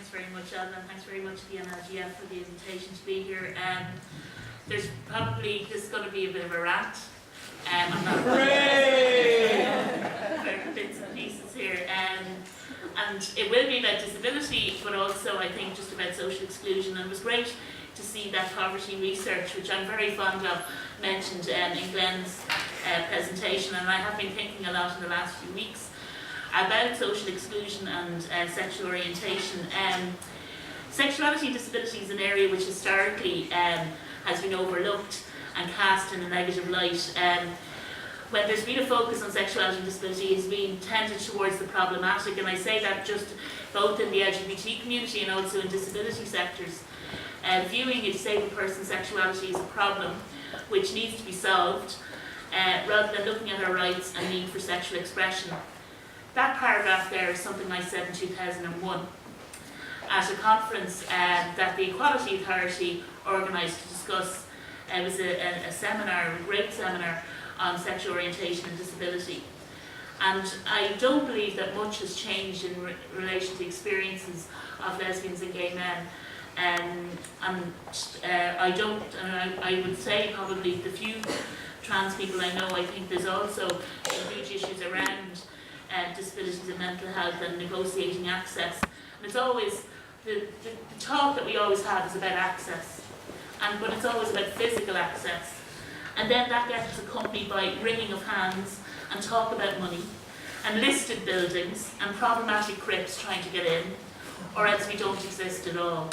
thanks very much, Ellen, and thanks very much to the NLGF for the invitation to be here. This is going to be a bit of a rant. I'm not bits and pieces here. And it will be about disability, but also I think just about social exclusion. And it was great to see that poverty research, which I'm very fond of, mentioned in Glenn's presentation. And I have been thinking a lot in the last few weeks about social exclusion and sexual orientation. Sexuality and disability is an area which historically has been overlooked and cast in a negative light. When there's been a focus on sexuality and disability, it's been tended towards the problematic, and I say that just both in the LGBT community and also in disability sectors. Viewing a disabled person's sexuality as a problem which needs to be solved, rather than looking at our rights and need for sexual expression. That paragraph there is something I said in 2001 at a conference that the Equality Authority organised to discuss. It was a seminar, a great seminar on sexual orientation and disability. And I don't believe that much has changed in relation to the experiences of lesbians and gay men. I would say probably the few trans people I know, I think there's also huge issues around disabilities and mental health and negotiating access. And it's always, the talk that we always have is about access, but it's always about physical access. And then that gets accompanied by wringing of hands and talk about money and listed buildings and problematic crypts trying to get in, or else we don't exist at all.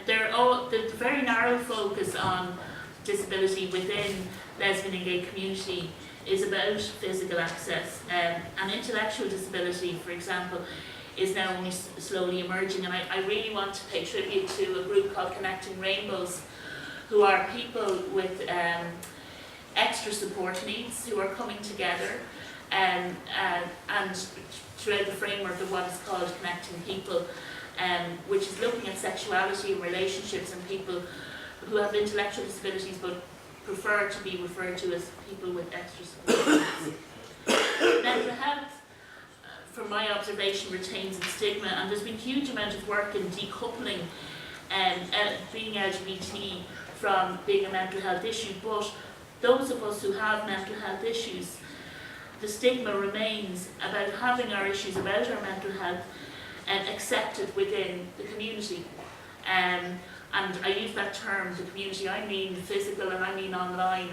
The very narrow focus on disability within lesbian and gay community is about physical access, and intellectual disability, for example, is now only slowly emerging. And I really want to pay tribute to a group called Connecting Rainbows, who are people with extra support needs who are coming together and throughout the framework of what is called Connecting People, which is looking at sexuality and relationships and people who have intellectual disabilities but prefer to be referred to as people with extra support needs. Mental health, from my observation, retains its stigma, and there's been a huge amount of work in decoupling being LGBT from being a mental health issue, but those of us who have mental health issues, the stigma remains about having our issues about our mental health accepted within the community. And I use that term, the community, I mean physical and I mean online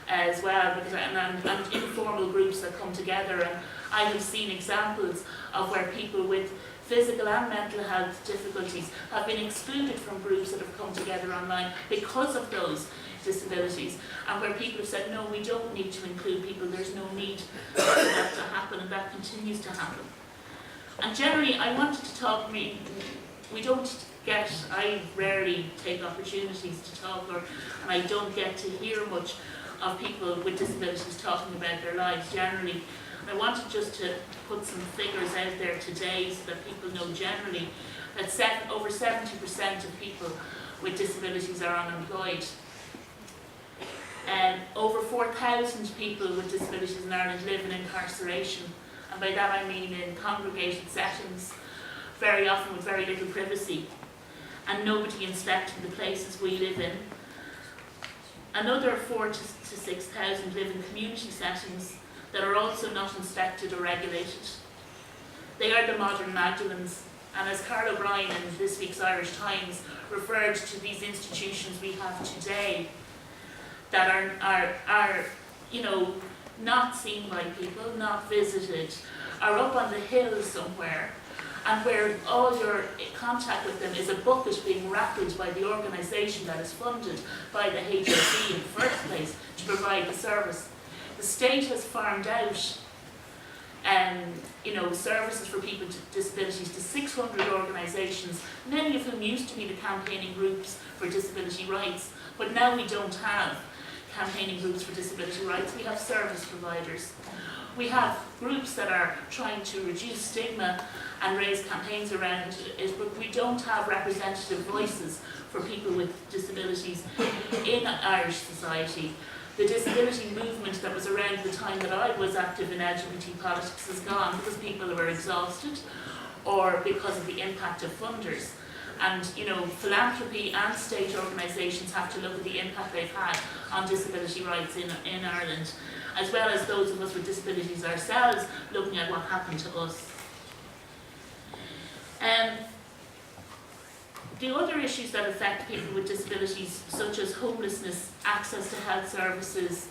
as well, because and informal groups that come together. And I have seen examples of where people with physical and mental health difficulties have been excluded from groups that have come together online because of those disabilities, and where people have said, no, we don't need to include people, there's no need for that to happen, and that continues to happen. And generally, I wanted to talk, I rarely take opportunities to talk, and I don't get to hear much of people with disabilities talking about their lives generally. I wanted just to put some figures out there today so that people know generally that over 70% of people with disabilities are unemployed. Over 4,000 people with disabilities in Ireland live in incarceration, and by that I mean in congregated settings, very often with very little privacy, and nobody inspecting the places we live in. Another 4,000 to 6,000 live in community settings that are also not inspected or regulated. They are the modern Magdalens, and as Carl O'Brien in this week's Irish Times referred to these institutions we have today that are not seen by people, not visited, are up on the hill somewhere, and where all your contact with them is a bucket being rattled by the organisation that is funded by the HSE in the first place to provide the service. The state has farmed out services for people with disabilities to 600 organisations, many of whom used to be the campaigning groups for disability rights, but now we don't have campaigning groups for disability rights, we have service providers. We have groups that are trying to reduce stigma and raise campaigns around it, but we don't have representative voices for people with disabilities in Irish society. The disability movement that was around the time that I was active in LGBT politics is gone because people were exhausted, or because of the impact of funders. And philanthropy and state organisations have to look at the impact they've had on disability rights in Ireland, as well as those of us with disabilities ourselves looking at what happened to us. The other issues that affect people with disabilities, such as homelessness, access to health services,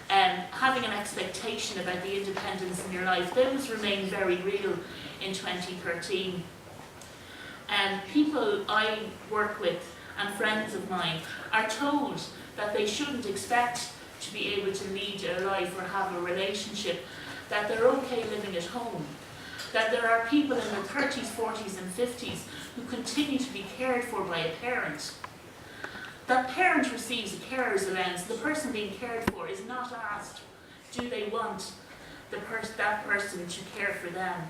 having an expectation about the independence in your life, those remain very real in 2013. People I work with and friends of mine are told that they shouldn't expect to be able to lead a life or have a relationship, that they're okay living at home, that there are people in their 30s, 40s and 50s who continue to be cared for by a parent. That parent receives a carer's allowance. The person being cared for is not asked, do they want that person to care for them?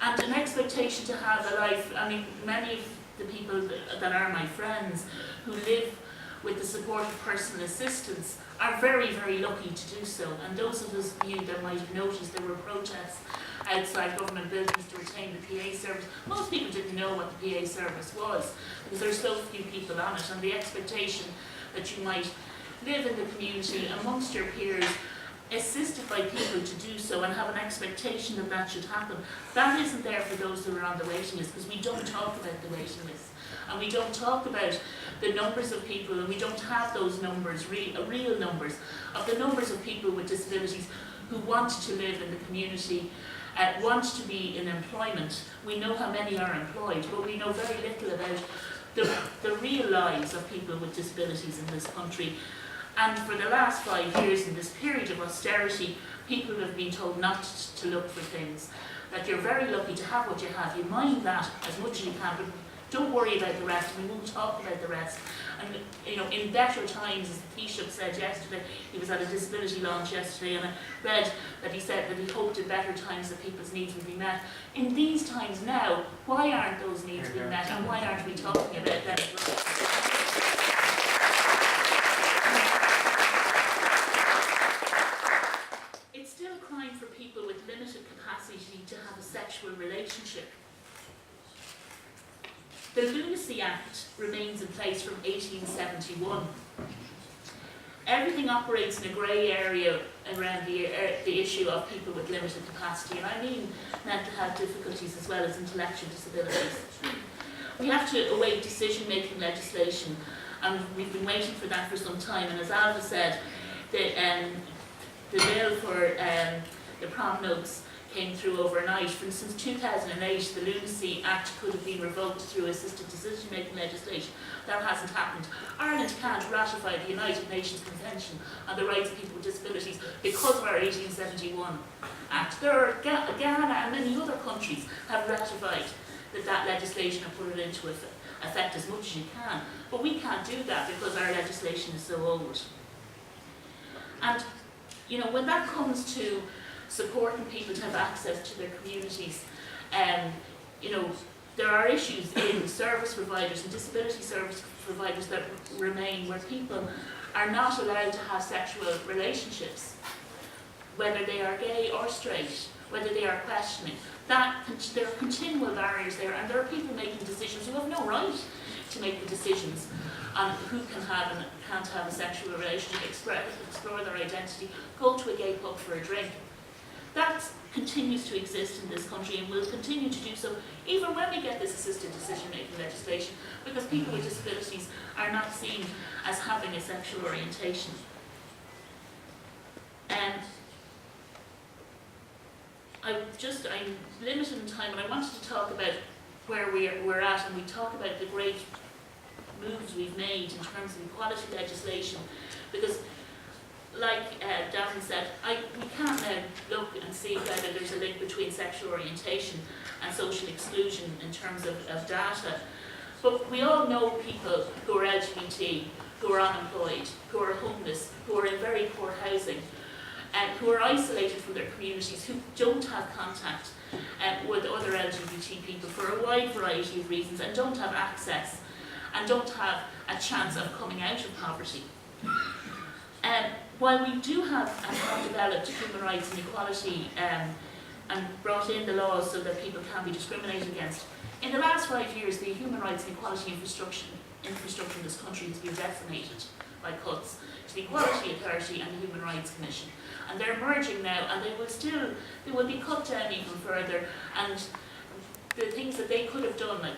And an expectation to have a life. I mean, many of the people that are my friends who live with the support of personal assistance are very, very lucky to do so. And those of you that might have noticed, there were protests outside government buildings to retain the PA service. Most people didn't know what the PA service was because there are so few people on it, and the expectation that you might live in the community amongst your peers, assisted by people to do so, and have an expectation that that should happen. That isn't there for those who are on the waiting list, because we don't talk about the waiting list. And we don't talk about the numbers of people, and we don't have those numbers, real numbers, of the numbers of people with disabilities who want to live in the community, want to be in employment. We know how many are employed, but we know very little about the real lives of people with disabilities in this country. And for the last 5 years, in this period of austerity, people have been told not to look for things, that you're very lucky to have what you have. You mind that as much as you can, but don't worry about the rest. We won't talk about the rest. And in better times, as Taoiseach said yesterday, he was at a disability launch yesterday, and I read that he said that he hoped in better times that people's needs would be met. In these times now, why aren't those needs being met, and why aren't we talking about them as well? It's still a crime for people with limited capacity to have a sexual relationship. The Lunacy Act remains in place from 1871. Everything operates in a grey area around the issue of people with limited capacity, and I mean mental health difficulties as well as intellectual disabilities. We have to await decision-making legislation, and we've been waiting for that for some time. And as Alva said, the bill for the prom notes came through overnight. For instance, 2008, the Lunacy Act could have been revoked through assisted decision-making legislation. That hasn't happened. Ireland can't ratify the United Nations Convention on the Rights of People with Disabilities because of our 1871 Act. Ghana and many other countries have ratified that legislation and put it into effect as much as you can. But we can't do that because our legislation is so old. And when that comes to supporting people to have access to their communities, there are issues in service providers and disability service providers that remain where people are not allowed to have sexual relationships, whether they are gay or straight, whether they are questioning. There are continual barriers there, and there are people making decisions who have no right to make the decisions on who can have and can't have a sexual relationship, explore their identity, go to a gay pub for a drink. That continues to exist in this country and will continue to do so even when we get this assisted decision-making legislation, because people with disabilities are not seen as having a sexual orientation. I'm limited in time, and I wanted to talk about where we're at, and we talk about the great moves we've made in terms of equality legislation, because like Davin said, we can't now look and see whether there's a link between sexual orientation and social exclusion in terms of data. But we all know people who are LGBT, who are unemployed, who are homeless, who are in very poor housing, and who are isolated from their communities, who don't have contact with other LGBT people for a wide variety of reasons, and don't have access, and don't have a chance of coming out of poverty. While we do have and have developed human rights and equality and brought in the laws so that people can be discriminated against. In the last 5 years, the human rights and equality infrastructure in this country has been decimated by cuts to the Equality Authority and the Human Rights Commission. And they're merging now, and they will be cut down even further, and the things that they could have done, like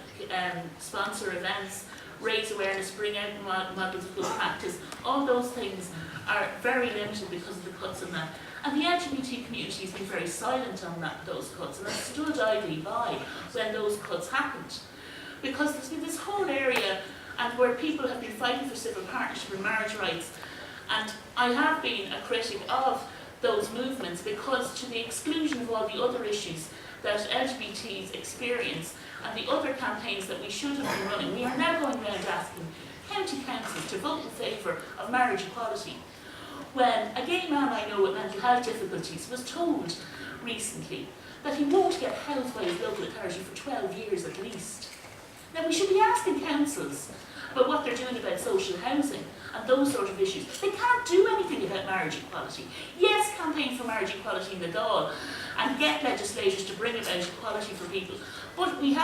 sponsor events, raise awareness, bring out models of good practice, all those things are very limited because of the cuts in that. And the LGBT community has been very silent on those cuts, and has stood idly by when those cuts happened. Because there's been this whole area and where people have been fighting for civil partnership and marriage rights, and I have been a critic of those movements because, to the exclusion of all the other issues that LGBTs experience and the other campaigns that we should have been running, we are now going around asking county councils to vote in favour of marriage equality. When a gay man I know with mental health difficulties was told recently that he won't get housed by his local authority for 12 years at least. Now we should be asking councils about what they're doing about social housing and those sort of issues. They can't do anything about marriage equality. Yes, campaign for marriage equality in the Dáil and get legislators to bring about equality for people. But we've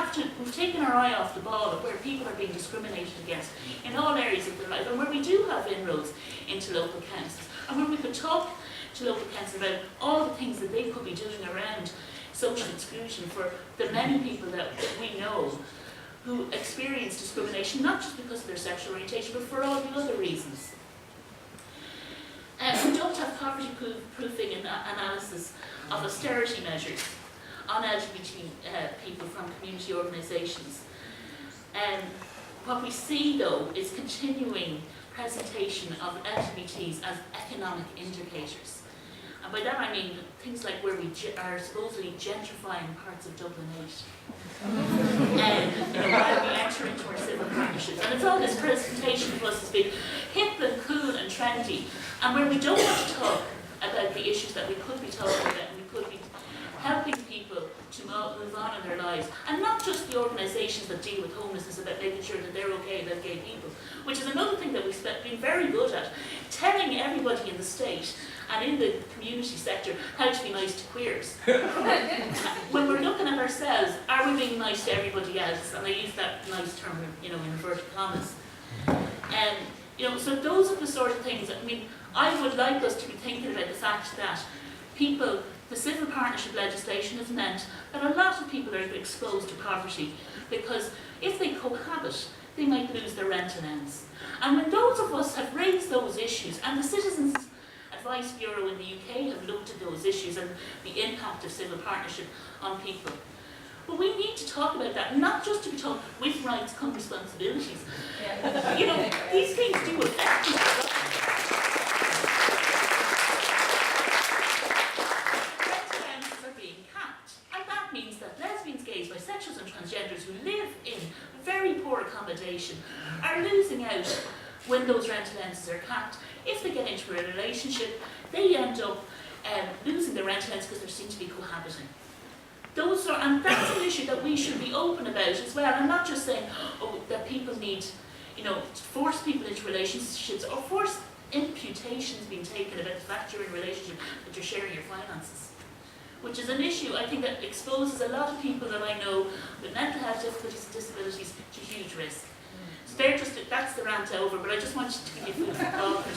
taken our eye off the ball of where people are being discriminated against in all areas of their life, and where we do have inroads into local councils, and where we could talk to local councils about all the things that they could be doing around social exclusion for the many people that we know who experience discrimination, not just because of their sexual orientation, but for all the other reasons. We don't have poverty-proofing analysis of austerity measures on LGBT people from community organisations. What we see, though, is continuing presentation of LGBTs as economic indicators. And by that I mean things like where we are supposedly gentrifying parts of Dublin 8. While we enter into our civil partnerships. And it's all this presentation of us as being hip and cool and trendy, and where we don't want to talk about the issues that we could be talking about, and we could be helping people to move on in their lives. And not just the organisations that deal with homelessness, about making sure that they're okay about gay people, which is another thing that we've been very good at, telling everybody in the state and in the community sector how to be nice to queers. When we're looking at ourselves, are we being nice to everybody else? And I use that nice term, in inverted commas. So those are the sort of things that, I would like us to be thinking about the fact that the civil partnership legislation has meant that a lot of people are exposed to poverty, because if they cohabit, they might lose their rent allowance. And when those of us have raised those issues, and the Citizens Advice Bureau in the UK have looked at those issues and the impact of civil partnership on people. But we need to talk about that, not just to be told with rights come responsibilities. These things do affect us. Rent allowances are being capped, and that means that lesbians, gays, bisexuals and transgenders who live in very poor accommodation are losing out when those rent allowances are capped. If they get into a relationship, they end up losing their rent allowance because they're seen to be cohabiting. And that's an issue that we should be open about as well, and not just saying, that people need, to force people into relationships, or force imputations being taken about the fact you're in a relationship, that you're sharing your finances. Which is an issue, I think, that exposes a lot of people that I know with mental health difficulties and disabilities to huge risk. So that's the rant over, but I just wanted to give you food for thought for